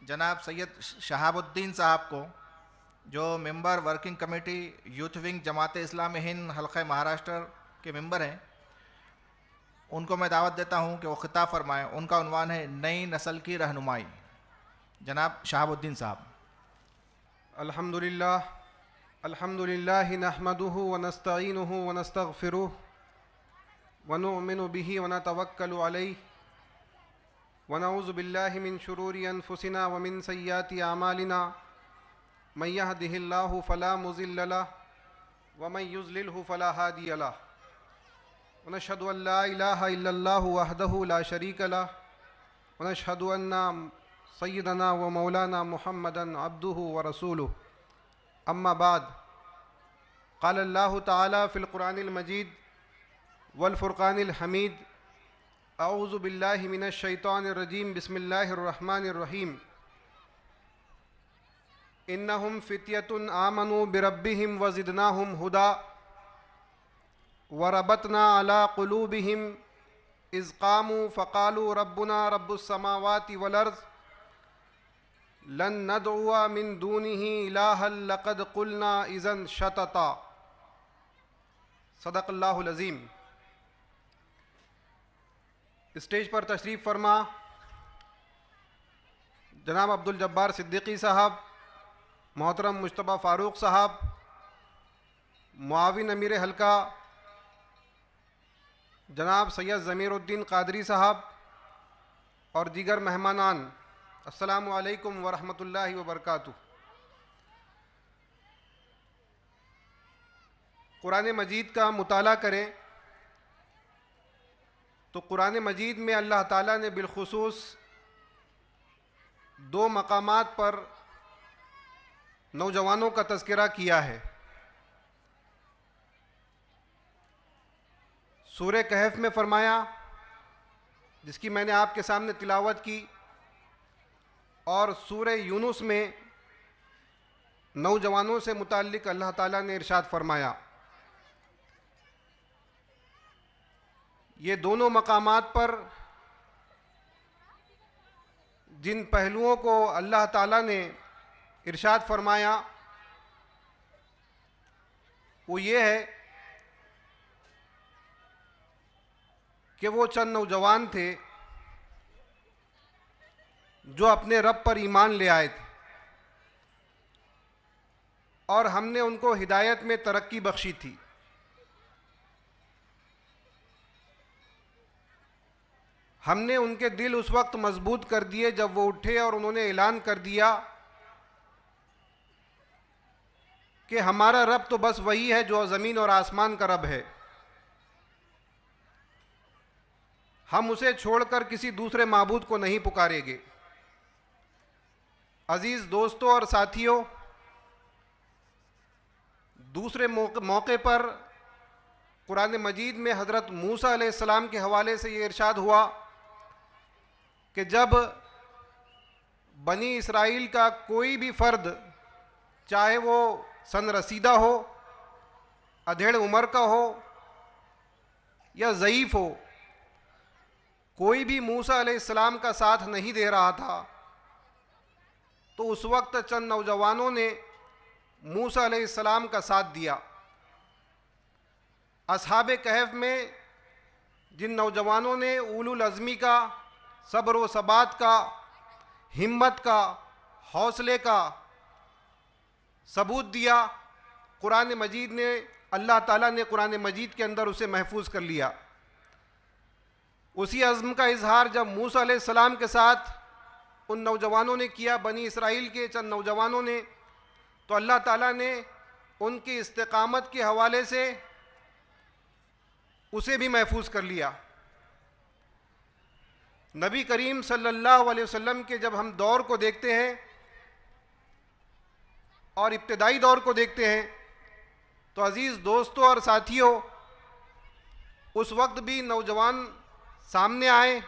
جناب سید شہاب الدین صاحب کو، جو ممبر working committee youth wing Jamaat Islami Hind حلقہ مہاراشٹر کے ممبر ہیں، ان کو میں دعوت دیتا ہوں کہ وہ خطاب فرمائیں۔ ان کا عنوان ہے نئی نسل کی رہنمائی۔ جناب شہاب الدین صاحب۔ الحمد للہ نحمده ونستعینه ونستغفره ونؤمن به ونتوکل علیہ ونعوذ باللہ من شرور انفسنا ومن سیئات اعمالنا من یهده اللہ فلا مضل له ومن یضللہ فلا ہادی له ونشهد ان لا الہ الا اللہ وحدہ لا شریک له ونشهد ان سیدنا ومولانا محمدا عبدہ ورسولہ اما بعد قال اللہ تعالی فی القرآن المجید والفرقان الحمید اعوذ باللہ من الشیطان الرجیم بسم اللہ الرحمن الرحیم انہم فتیۃ آمنوا بربہم وزدناہم ہدی وربطنا علی قلوبہم اذ قاموا فقالوا ربنا رب السماوات والارض لن ندعو من دونه الہا لقد قلنا اذا شططا۔ صدق اللہ العظیم۔ اسٹیج پر تشریف فرما جناب عبد الجبار صدیقی صاحب، محترم مجتبیٰ فاروق صاحب، معاون امیر حلقہ جناب سید ضمیر الدین قادری صاحب اور دیگر مہمانان، السلام علیکم ورحمۃ اللہ وبرکاتہ۔ قرآن مجید کا مطالعہ کریں تو قرآن مجید میں اللہ تعالیٰ نے بالخصوص دو مقامات پر نوجوانوں کا تذکرہ کیا ہے۔ سورہ کہف میں فرمایا، جس کی میں نے آپ کے سامنے تلاوت کی، اور سورہ یونس میں نوجوانوں سے متعلق اللہ تعالیٰ نے ارشاد فرمایا۔ یہ دونوں مقامات پر جن پہلوؤں کو اللہ تعالیٰ نے ارشاد فرمایا وہ یہ ہے کہ وہ چند نوجوان تھے جو اپنے رب پر ایمان لے آئے تھے، اور ہم نے ان کو ہدایت میں ترقی بخشی تھی۔ ہم نے ان کے دل اس وقت مضبوط کر دیے جب وہ اٹھے اور انہوں نے اعلان کر دیا کہ ہمارا رب تو بس وہی ہے جو زمین اور آسمان کا رب ہے، ہم اسے چھوڑ کر کسی دوسرے معبود کو نہیں پکاریں گے۔ عزیز دوستوں اور ساتھیوں، دوسرے موقع پر قرآن مجید میں حضرت موسیٰ علیہ السلام کے حوالے سے یہ ارشاد ہوا کہ جب بنی اسرائیل کا کوئی بھی فرد، چاہے وہ سن رسیدہ ہو، ادھیڑ عمر کا ہو یا ضعیف ہو، کوئی بھی موسیٰ علیہ السلام کا ساتھ نہیں دے رہا تھا، تو اس وقت چند نوجوانوں نے موسیٰ علیہ السلام کا ساتھ دیا۔ اصحاب کہف میں جن نوجوانوں نے اولو العزمی کا، صبر و ثبات کا، ہمت کا، حوصلے کا ثبوت دیا، قرآن مجید نے، اللہ تعالیٰ نے قرآن مجید کے اندر اسے محفوظ کر لیا۔ اسی عزم کا اظہار جب موسیٰ علیہ السلام کے ساتھ ان نوجوانوں نے کیا، بنی اسرائیل کے چند نوجوانوں نے، تو اللہ تعالیٰ نے ان کی استقامت کے حوالے سے اسے بھی محفوظ کر لیا۔ نبی کریم صلی اللہ علیہ وسلم کے جب ہم دور کو دیکھتے ہیں اور ابتدائی دور کو دیکھتے ہیں تو عزیز دوستوں اور ساتھیوں، اس وقت بھی نوجوان سامنے آئے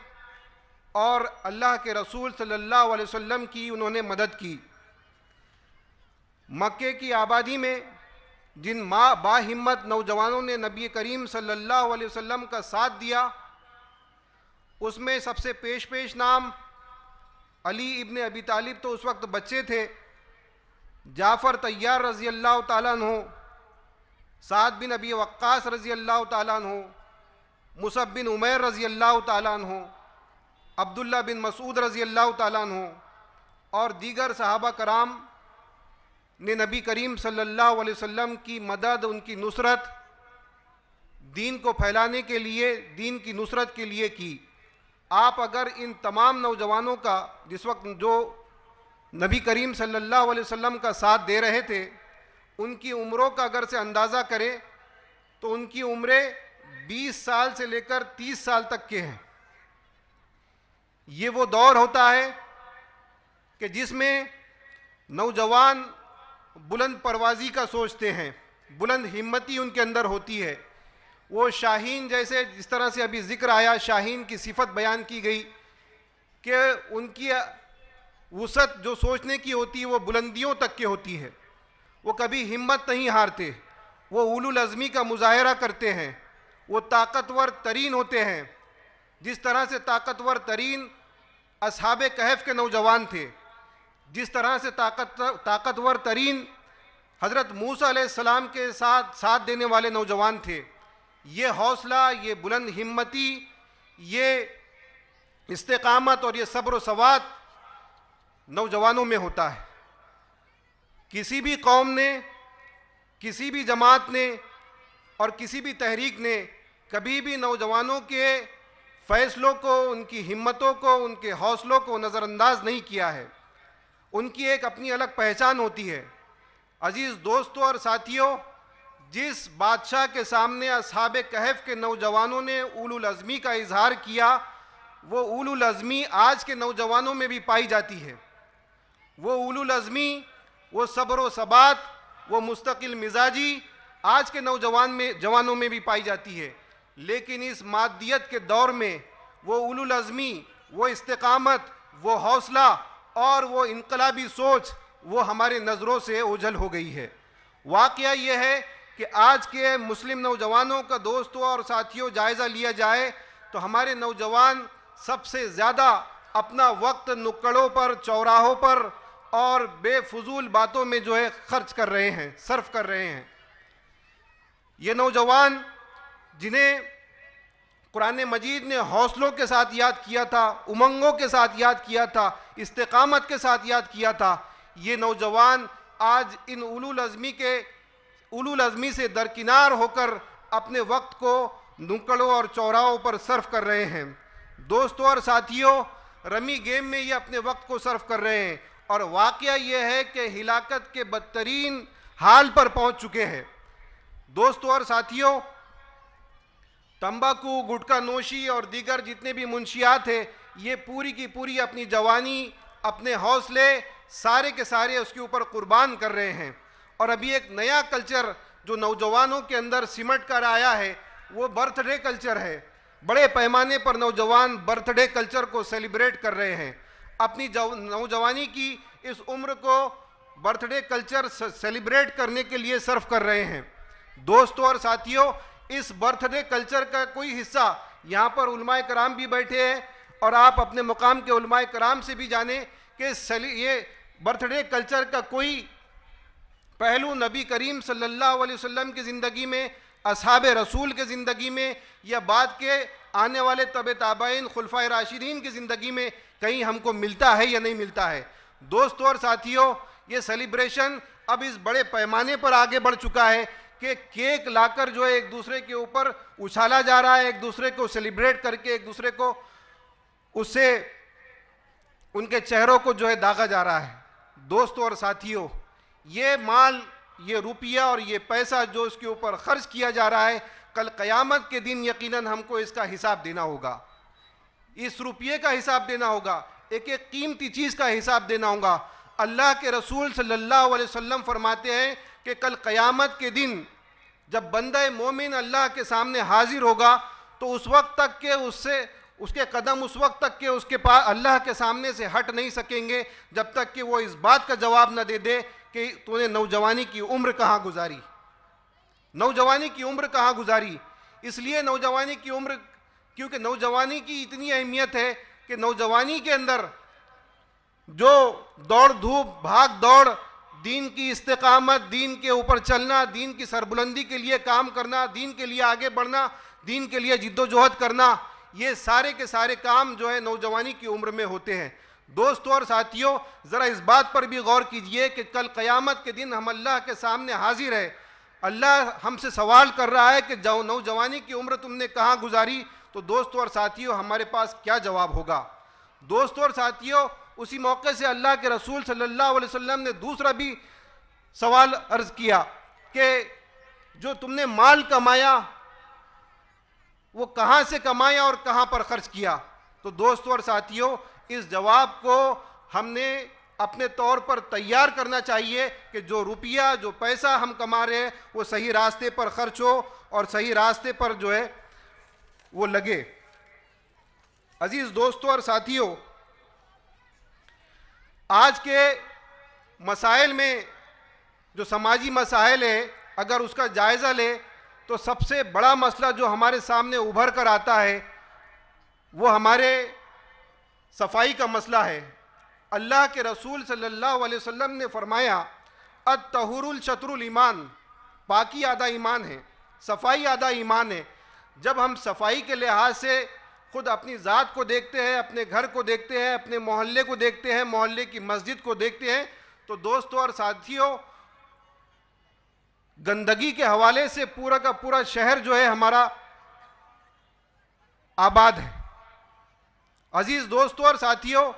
اور اللہ کے رسول صلی اللہ علیہ وسلم کی انہوں نے مدد کی۔ مکے کی آبادی میں جن با ہمت نوجوانوں نے نبی کریم صلی اللہ علیہ وسلم کا ساتھ دیا، اس میں سب سے پیش نام علی ابن ابی طالب تو اس وقت بچے تھے، جعفر طیار رضی اللہ تعالیٰ عنہ، سعد بن ابی وقاص رضی اللہ تعالیٰ عنہ، مصعب بن عمیر رضی اللہ تعالیٰ عنہ، عبداللہ بن مسعود رضی اللہ تعالیٰ عنہ اور دیگر صحابہ کرام نے نبی کریم صلی اللہ علیہ وسلم کی مدد، ان کی نصرت، دین کو پھیلانے کے لیے، دین کی نصرت کے لیے کی۔ آپ اگر ان تمام نوجوانوں کا جس وقت جو نبی کریم صلی اللہ علیہ وسلم کا ساتھ دے رہے تھے، ان کی عمروں کا اگر سے اندازہ کریں تو ان کی عمریں 20 سال سے لے کر 30 سال تک کے ہیں۔ یہ وہ دور ہوتا ہے کہ جس میں نوجوان بلند پروازی کا سوچتے ہیں، بلند ہمتی ان کے اندر ہوتی ہے۔ وہ شاہین جیسے، جس طرح سے ابھی ذکر آیا، شاہین کی صفت بیان کی گئی کہ ان کی وسعت جو سوچنے کی ہوتی ہے وہ بلندیوں تک کی ہوتی ہے۔ وہ کبھی ہمت نہیں ہارتے، وہ اولو العزمی کا مظاہرہ کرتے ہیں، وہ طاقتور ترین ہوتے ہیں، جس طرح سے طاقتور ترین اصحاب کہف کے نوجوان تھے، جس طرح سے طاقتور ترین حضرت موسیٰ علیہ السلام کے ساتھ دینے والے نوجوان تھے۔ یہ حوصلہ، یہ بلند ہمتی، یہ استقامت اور یہ صبر و ثبات نوجوانوں میں ہوتا ہے۔ کسی بھی قوم نے، کسی بھی جماعت نے اور کسی بھی تحریک نے کبھی بھی نوجوانوں کے فیصلوں کو، ان کی ہمتوں کو، ان کے حوصلوں کو نظر انداز نہیں کیا ہے۔ ان کی ایک اپنی الگ پہچان ہوتی ہے۔ عزیز دوستوں اور ساتھیوں، جس بادشاہ کے سامنے اصحاب کہف کے نوجوانوں نے اولو العزمی کا اظہار کیا، وہ اولو العزمی آج کے نوجوانوں میں بھی پائی جاتی ہے۔ وہ اولو العزمی، وہ صبر و ثبات، وہ مستقل مزاجی آج کے جوانوں میں بھی پائی جاتی ہے۔ لیکن اس مادیت کے دور میں وہ اولو العزمی، وہ استقامت، وہ حوصلہ اور وہ انقلابی سوچ وہ ہمارے نظروں سے اوجھل ہو گئی ہے۔ واقعہ یہ ہے کہ آج کے مسلم نوجوانوں کا دوستوں اور ساتھیوں جائزہ لیا جائے تو ہمارے نوجوان سب سے زیادہ اپنا وقت نکڑوں پر، چوراہوں پر اور بے فضول باتوں میں جو ہے خرچ کر رہے ہیں، صرف کر رہے ہیں۔ یہ نوجوان جنہیں قرآن مجید نے حوصلوں کے ساتھ یاد کیا تھا، امنگوں کے ساتھ یاد کیا تھا، استقامت کے ساتھ یاد کیا تھا، یہ نوجوان آج ان اولو العزمی سے درکنار ہو کر اپنے وقت کو نکڑوں اور چوراہوں پر صرف کر رہے ہیں۔ دوستوں اور ساتھیوں، رمی گیم میں یہ اپنے وقت کو صرف کر رہے ہیں، اور واقعہ یہ ہے کہ ہلاکت کے بدترین حال پر پہنچ چکے ہیں۔ دوستوں اور ساتھیوں، تمباکو، گٹکا نوشی اور دیگر جتنے بھی منشیات ہیں، یہ پوری کی پوری اپنی جوانی، اپنے حوصلے سارے کے سارے اس کے اوپر قربان کر رہے ہیں۔ اور ابھی ایک نیا کلچر جو نوجوانوں کے اندر سمٹ کر آیا ہے، وہ برتھ ڈے کلچر ہے۔ بڑے پیمانے پر نوجوان برتھ ڈے کلچر کو سیلیبریٹ کر رہے ہیں، اپنی نوجوانی کی اس عمر کو برتھ ڈے کلچر سیلیبریٹ کرنے کے لیے صرف کر رہے ہیں۔ دوستوں اور ساتھیوں، اس برتھ ڈے کلچر کا کوئی حصہ، یہاں پر علماء کرام بھی بیٹھے ہیں اور آپ اپنے مقام کے علماء کرام سے بھی جانیں کہ یہ برتھ ڈے کلچر کا کوئی پہلو نبی کریم صلی اللہ علیہ وسلم کی زندگی میں، اصحاب رسول کے زندگی میں، یا بعد کے آنے والے تابعین خلفائے راشدین کی زندگی میں کہیں ہم کو ملتا ہے یا نہیں ملتا ہے۔ دوستوں اور ساتھیوں، یہ سیلیبریشن اب اس بڑے پیمانے پر آگے بڑھ چکا ہے کہ کیک لا کر جو ہے ایک دوسرے کے اوپر اچھالا جا رہا ہے، ایک دوسرے کو سیلیبریٹ کر کے ایک دوسرے کو اس سے ان کے چہروں کو جو ہے داغا جا رہا ہے۔ دوستوں اور ساتھیوں، یہ مال، یہ روپیہ اور یہ پیسہ جو اس کے اوپر خرچ کیا جا رہا ہے، کل قیامت کے دن یقیناً ہم کو اس کا حساب دینا ہوگا۔ اس روپیے کا حساب دینا ہوگا، ایک ایک قیمتی چیز کا حساب دینا ہوگا۔ اللہ کے رسول صلی اللہ علیہ وسلم فرماتے ہیں کہ کل قیامت کے دن جب بندہ مومن اللہ کے سامنے حاضر ہوگا تو اس وقت تک کہ اس کے قدم اس وقت تک کہ اس کے پاس اللہ کے سامنے سے ہٹ نہیں سکیں گے جب تک کہ وہ اس بات کا جواب نہ دے دے کہ تو نے نوجوانی کی عمر کہاں گزاری، نوجوانی کی عمر کہاں گزاری۔ اس لیے نوجوانی کی عمر، کیونکہ نوجوانی کی اتنی اہمیت ہے کہ نوجوانی کے اندر جو دوڑ دھوپ بھاگ دوڑ دین کی استقامت، دین کے اوپر چلنا، دین کی سربلندی کے لیے کام کرنا، دین کے لیے آگے بڑھنا، دین کے لیے جد و جہد کرنا، یہ سارے کے سارے کام جو ہے نوجوانی کی عمر میں ہوتے ہیں۔ دوستوں اور ساتھیوں، ذرا اس بات پر بھی غور کیجئے کہ کل قیامت کے دن ہم اللہ کے سامنے حاضر ہے، اللہ ہم سے سوال کر رہا ہے کہ نوجوانی کی عمر تم نے کہاں گزاری؟ تو دوستوں اور ساتھیوں ہمارے پاس کیا جواب ہوگا؟ دوستوں اور ساتھیوں، اسی موقع سے اللہ کے رسول صلی اللہ علیہ وسلم نے دوسرا بھی سوال عرض کیا کہ جو تم نے مال کمایا وہ کہاں سے کمایا اور کہاں پر خرچ کیا؟ تو دوستوں اور ساتھیوں، اس جواب کو ہم نے اپنے طور پر تیار کرنا چاہیے کہ جو روپیہ، جو پیسہ ہم کما رہے ہیں وہ صحیح راستے پر خرچ ہو اور صحیح راستے پر جو ہے وہ لگے۔ عزیز دوستوں اور ساتھیوں، آج کے مسائل میں جو سماجی مسائل ہیں، اگر اس کا جائزہ لے تو سب سے بڑا مسئلہ جو ہمارے سامنے ابھر کر آتا ہے وہ ہمارے صفائی کا مسئلہ ہے۔ اللہ کے رسول صلی اللہ علیہ وسلم نے فرمایا الطہور الشطر الایمان، پاکی آدھا ایمان ہے، صفائی آدھا ایمان ہے۔ جب ہم صفائی کے لحاظ سے خود اپنی ذات کو دیکھتے ہیں، اپنے گھر کو دیکھتے ہیں، اپنے محلے کو دیکھتے ہیں، محلے کی مسجد کو دیکھتے ہیں، تو دوستوں اور ساتھیوں، گندگی کے حوالے سے پورا کا پورا شہر جو ہے ہمارا آباد ہے۔ عزیز دوستوں اور ساتھیوں،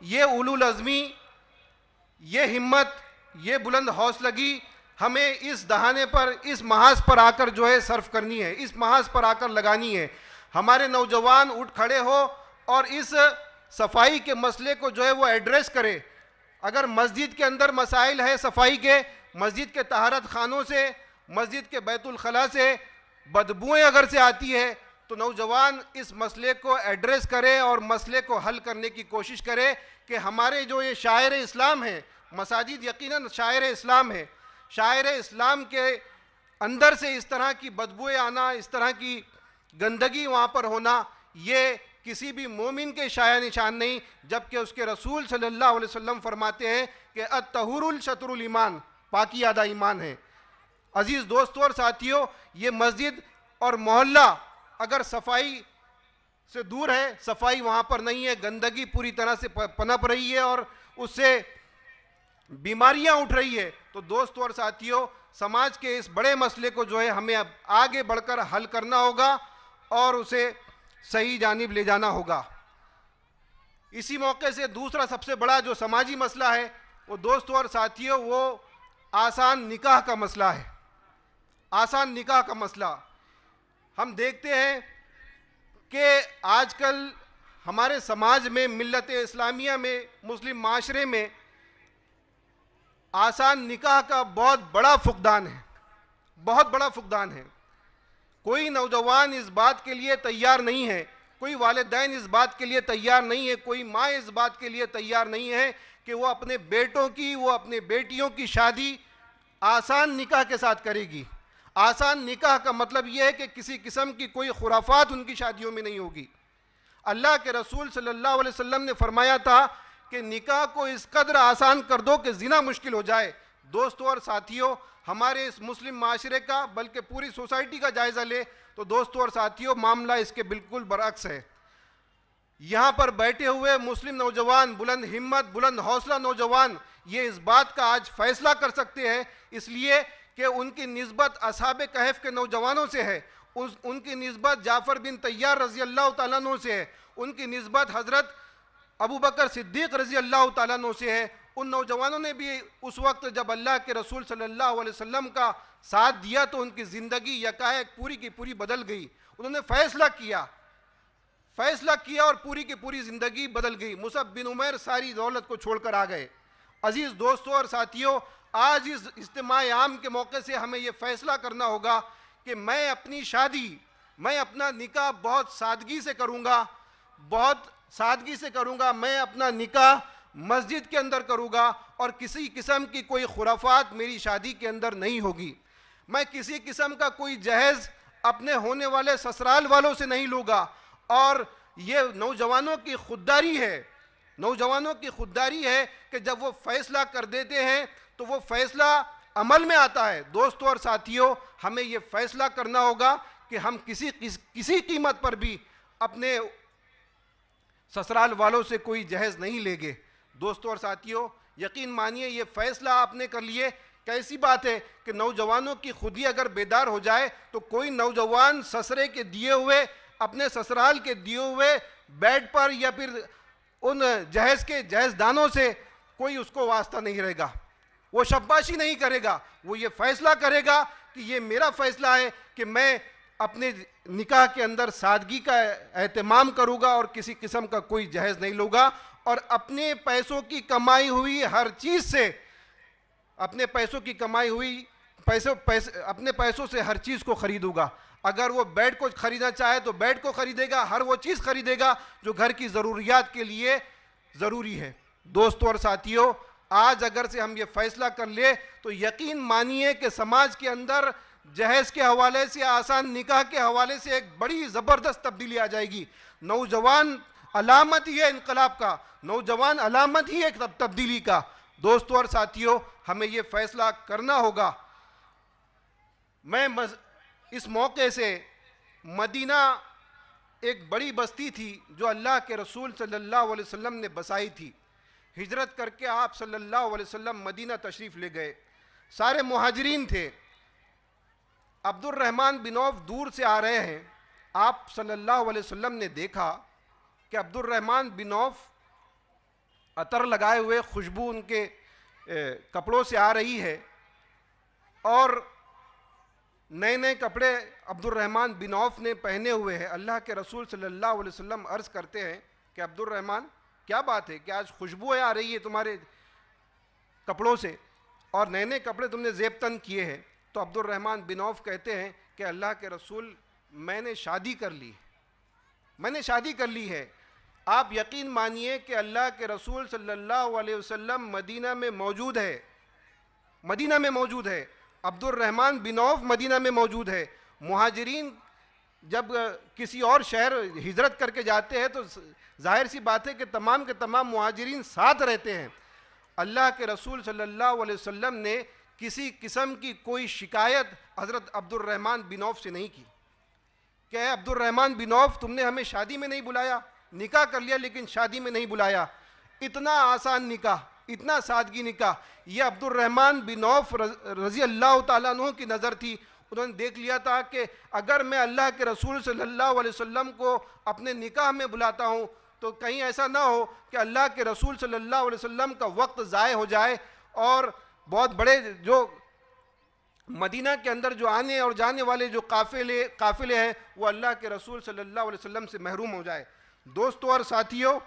یہ اولو العزمی، یہ ہمت، یہ بلند حوصلگی ہمیں اس دہانے پر، اس محاذ پر آ کر جو ہے صرف کرنی ہے، اس محاذ پر آ کر لگانی ہے۔ ہمارے نوجوان اٹھ کھڑے ہو اور اس صفائی کے مسئلے کو جو ہے وہ ایڈریس کرے۔ اگر مسجد کے اندر مسائل ہے صفائی کے، مسجد کے طہارت خانوں سے، مسجد کے بیت الخلاء سے بدبوئیں اگر سے آتی ہے تو نوجوان اس مسئلے کو ایڈریس کرے اور مسئلے کو حل کرنے کی کوشش کرے کہ ہمارے جو یہ شاعر اسلام ہیں، مساجد یقیناً شاعر اسلام ہے، شاعر اسلام کے اندر سے اس طرح کی بدبوئیں آنا، اس طرح کی گندگی وہاں پر ہونا، یہ کسی بھی مومن کے شایع نشان نہیں، جبکہ اس کے رسول صلی اللہ علیہ وسلم فرماتے ہیں کہ الطہور الشطر الایمان، پاکی آدھا ایمان ہے۔ عزیز دوستوں اور ساتھیوں، یہ مسجد اور محلہ اگر صفائی سے دور ہے، صفائی وہاں پر نہیں ہے، گندگی پوری طرح سے پنپ رہی ہے اور اس سے بیماریاں اٹھ رہی ہے، تو دوستوں اور ساتھیوں، سماج کے اس بڑے مسئلے کو جو ہے ہمیں اب آگے بڑھ کر حل کرنا ہوگا اور اسے صحیح جانب لے جانا ہوگا۔ اسی موقع سے دوسرا سب سے بڑا جو سماجی مسئلہ ہے وہ دوستوں اور ساتھیوں، وہ آسان نکاح کا مسئلہ ہے۔ آسان نکاح کا مسئلہ ہم دیکھتے ہیں کہ آج کل ہمارے سماج میں، ملت اسلامیہ میں، مسلم معاشرے میں آسان نکاح کا بہت بڑا فقدان ہے، بہت بڑا فقدان ہے۔ کوئی نوجوان اس بات کے لیے تیار نہیں ہے، کوئی والدین اس بات کے لیے تیار نہیں ہے، کوئی ماں اس بات کے لیے تیار نہیں ہے کہ وہ اپنے بیٹوں کی، وہ اپنے بیٹیوں کی شادی آسان نکاح کے ساتھ کرے گی۔ آسان نکاح کا مطلب یہ ہے کہ کسی قسم کی کوئی خرافات ان کی شادیوں میں نہیں ہوگی۔ اللہ کے رسول صلی اللہ علیہ وسلم نے فرمایا تھا کہ نکاح کو اس قدر آسان کر دو کہ زنا مشکل ہو جائے۔ دوستوں اور ساتھیوں، ہمارے اس مسلم معاشرے کا بلکہ پوری سوسائٹی کا جائزہ لے تو دوستوں اور ساتھیوں، معاملہ اس کے بالکل برعکس ہے۔ یہاں پر بیٹھے ہوئے مسلم نوجوان، بلند ہمت، بلند حوصلہ نوجوان، یہ اس بات کا آج فیصلہ کر سکتے ہیں، اس لیے کہ ان کی نسبت اصحاب کہف کے نوجوانوں سے ہے، ان کی نسبت جعفر بن طیار رضی اللہ تعالیٰ عنہ سے ہے، ان کی نسبت حضرت ابو بکر صدیق رضی اللہ تعالیٰ عنہ سے ہے۔ ان نوجوانوں نے بھی اس وقت جب اللہ کے رسول صلی اللہ علیہ وسلم کا ساتھ دیا تو ان کی زندگی یکایک پوری کی پوری بدل گئی۔ انہوں نے فیصلہ کیا اور پوری کی پوری زندگی بدل گئی۔ مصعب بن عمیر ساری دولت کو چھوڑ کر آ گئے۔ عزیز دوستوں اور ساتھیوں، آج اس اجتماع عام کے موقع سے ہمیں یہ فیصلہ کرنا ہوگا کہ میں اپنی شادی، میں اپنا نکاح بہت سادگی سے کروں گا، بہت سادگی سے کروں گا۔ میں اپنا نکاح مسجد کے اندر کروں گا اور کسی قسم کی کوئی خرافات میری شادی کے اندر نہیں ہوگی۔ میں کسی قسم کا کوئی جہیز اپنے ہونے والے سسرال والوں سے نہیں لوں گا۔ اور یہ نوجوانوں کی خودداری ہے، نوجوانوں کی خودداری ہے کہ جب وہ فیصلہ کر دیتے ہیں تو وہ فیصلہ عمل میں آتا ہے۔ دوستوں اور ساتھیوں، ہمیں یہ فیصلہ کرنا ہوگا کہ ہم کسی قیمت پر بھی اپنے سسرال والوں سے کوئی جہیز نہیں لیں گے۔ دوستوں اور ساتھیوں، یقین مانیے یہ فیصلہ آپ نے کر لیے، کیسی بات ہے کہ نوجوانوں کی خودی اگر بیدار ہو جائے تو کوئی نوجوان سسرے کے دیے ہوئے، اپنے سسرال کے دیے ہوئے بیڈ پر یا پھر ان جہیز دانوں سے کوئی اس کو واسطہ نہیں رہے گا، وہ شاباشی نہیں کرے گا، وہ یہ فیصلہ کرے گا کہ یہ میرا فیصلہ ہے کہ میں اپنے نکاح کے اندر سادگی کا اہتمام کروں گا اور کسی قسم کا کوئی جہیز نہیں لوں گا، اور اپنے پیسوں کی کمائی ہوئی ہر چیز سے، اپنے پیسوں کی کمائی ہوئی اپنے پیسوں سے ہر چیز کو خریدوں گا۔ اگر وہ بیڈ کو خریدنا چاہے تو بیڈ کو خریدے گا، ہر وہ چیز خریدے گا جو گھر کی ضروریات کے لیے ضروری ہے۔ دوستوں اور ساتھیوں، آج اگر سے ہم یہ فیصلہ کر لیں تو یقین مانیے کہ سماج کے اندر جہیز کے حوالے سے، آسان نکاح کے حوالے سے ایک بڑی زبردست تبدیلی آ جائے گی۔ نوجوان علامت ہی ہے انقلاب کا، نوجوان علامت ہی ہے تبدیلی کا۔ دوستوں اور ساتھیوں، ہمیں یہ فیصلہ کرنا ہوگا۔ میں اس موقع سے مدینہ ایک بڑی بستی تھی جو اللہ کے رسول صلی اللہ علیہ وسلم نے بسائی تھی۔ ہجرت کر کے آپ صلی اللہ علیہ وسلم مدینہ تشریف لے گئے، سارے مہاجرین تھے۔ عبد الرحمن بن عوف دور سے آ رہے ہیں، آپ صلی اللہ علیہ وسلم نے دیکھا کہ عبد الرحمن بن عوف عطر لگائے ہوئے، خوشبو ان کے کپڑوں سے آ رہی ہے، اور نئے نئے کپڑے عبد الرحمن بن عوف نے پہنے ہوئے ہیں۔ اللہ کے رسول صلی اللہ علیہ وسلم عرض کرتے ہیں کہ عبد الرحمن کیا بات ہے کہ آج خوشبوئیں آ رہی ہے تمہارے کپڑوں سے اور نئے نئے کپڑے تم نے زیب تن کیے ہیں؟ تو عبد الرحمن بن عوف کہتے ہیں کہ اللہ کے رسول میں نے شادی کر لی ہے۔ آپ یقین مانیے کہ اللہ کے رسول صلی اللہ علیہ وسلم مدینہ میں موجود ہے، عبد الرحمن بن عوف مدینہ میں موجود ہے۔ مہاجرین جب کسی اور شہر ہجرت کر کے جاتے ہیں تو ظاہر سی بات ہے کہ تمام کے تمام مہاجرین ساتھ رہتے ہیں۔ اللہ کے رسول صلی اللہ علیہ وسلم نے کسی قسم کی کوئی شکایت حضرت عبد الرحمن بن عوف سے نہیں کی کہ اے عبد الرحمن بن عوف، تم نے ہمیں شادی میں نہیں بلایا، نکاح کر لیا لیکن شادی میں نہیں بلایا۔ اتنا آسان نکاح، اتنا سادگی نکاح، یہ عبد الرحمن بن عوف رضی اللہ تعالیٰ عنہ کی نظر تھی۔ انہوں نے دیکھ لیا تھا کہ اگر میں اللہ کے رسول صلی اللہ علیہ وسلم کو اپنے نکاح میں بلاتا ہوں تو کہیں ایسا نہ ہو کہ اللہ کے رسول صلی اللہ علیہ وسلم کا وقت ضائع ہو جائے اور بہت بڑے جو مدینہ کے اندر جو آنے اور جانے والے جو قافلے ہیں وہ اللہ کے رسول صلی اللہ علیہ وسلم سے محروم ہو جائے۔ دوستوں اور ساتھیوں،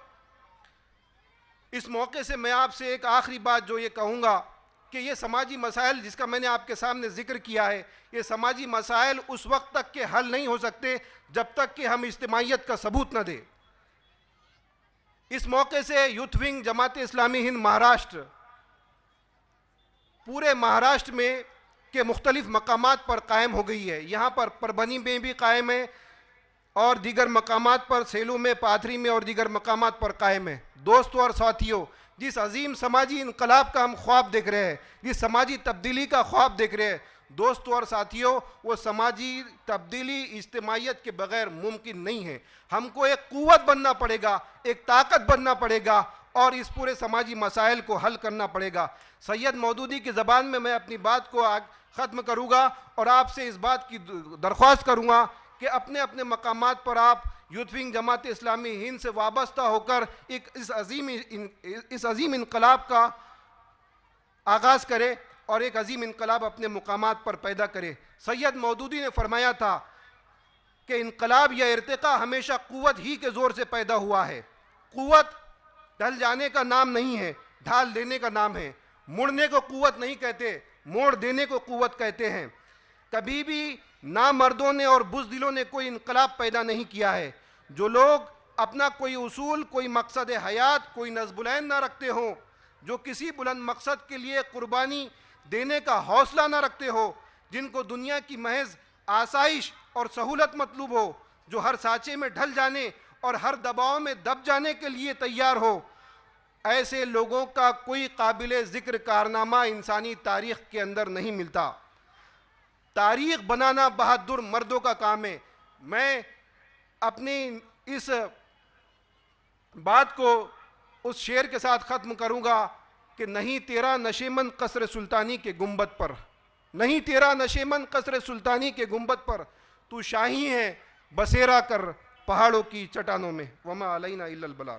اس موقع سے میں آپ سے ایک آخری بات جو یہ کہوں گا کہ یہ سماجی مسائل جس کا میں نے آپ کے سامنے ذکر کیا ہے، یہ سماجی مسائل اس وقت تک کے حل نہیں ہو سکتے جب تک کہ ہم اجتماعیت کا ثبوت نہ دیں۔ اس موقع سے یوتھ ونگ جماعت اسلامی ہند مہاراشٹر پورے مہاراشٹر میں کے مختلف مقامات پر قائم ہو گئی ہے۔ یہاں پر پربھنی میں بھی قائم ہے اور دیگر مقامات پر، سیلو میں، پاتھری میں اور دیگر مقامات پر قائم ہے۔ دوستوں اور ساتھیوں، جس عظیم سماجی انقلاب کا ہم خواب دیکھ رہے ہیں، جس سماجی تبدیلی کا خواب دیکھ رہے ہیں، دوستوں اور ساتھیوں، وہ سماجی تبدیلی اجتماعیت کے بغیر ممکن نہیں ہے۔ ہم کو ایک قوت بننا پڑے گا، ایک طاقت بننا پڑے گا اور اس پورے سماجی مسائل کو حل کرنا پڑے گا۔ سید مودودی کی زبان میں اپنی بات کو ختم کروں گا اور آپ سے اس بات کی درخواست کروں گا کہ اپنے اپنے مقامات پر آپ یوتھ ونگ جماعت اسلامی ہند سے وابستہ ہو کر اس عظیم انقلاب کا آغاز کرے اور ایک عظیم انقلاب اپنے مقامات پر پیدا کرے۔ سید مودودی نے فرمایا تھا کہ انقلاب یا ارتقاء ہمیشہ قوت ہی کے زور سے پیدا ہوا ہے۔ قوت ڈھل جانے کا نام نہیں ہے، ڈھال دینے کا نام ہے۔ مڑنے کو قوت نہیں کہتے، موڑ دینے کو قوت کہتے ہیں۔ کبھی بھی نامردوں نے اور بزدلوں نے کوئی انقلاب پیدا نہیں کیا ہے۔ جو لوگ اپنا کوئی اصول، کوئی مقصد حیات، کوئی نصب العین نہ رکھتے ہوں، جو کسی بلند مقصد کے لیے قربانی دینے کا حوصلہ نہ رکھتے ہو، جن کو دنیا کی محض آسائش اور سہولت مطلوب ہو، جو ہر سانچے میں ڈھل جانے اور ہر دباؤ میں دب جانے کے لیے تیار ہو، ایسے لوگوں کا کوئی قابل ذکر کارنامہ انسانی تاریخ کے اندر نہیں ملتا. تاریخ بنانا بہادر مردوں کا کام ہے. میں اپنی اس بات کو اس شعر کے ساتھ ختم کروں گا کہ نہیں تیرا نشیمن قصر سلطانی کے گنبد پر، نہیں تیرا نشیمن قصر سلطانی کے گنبد پر، تو شاہی ہے بسیرا کر پہاڑوں کی چٹانوں میں. وما علینا الا البلاغ.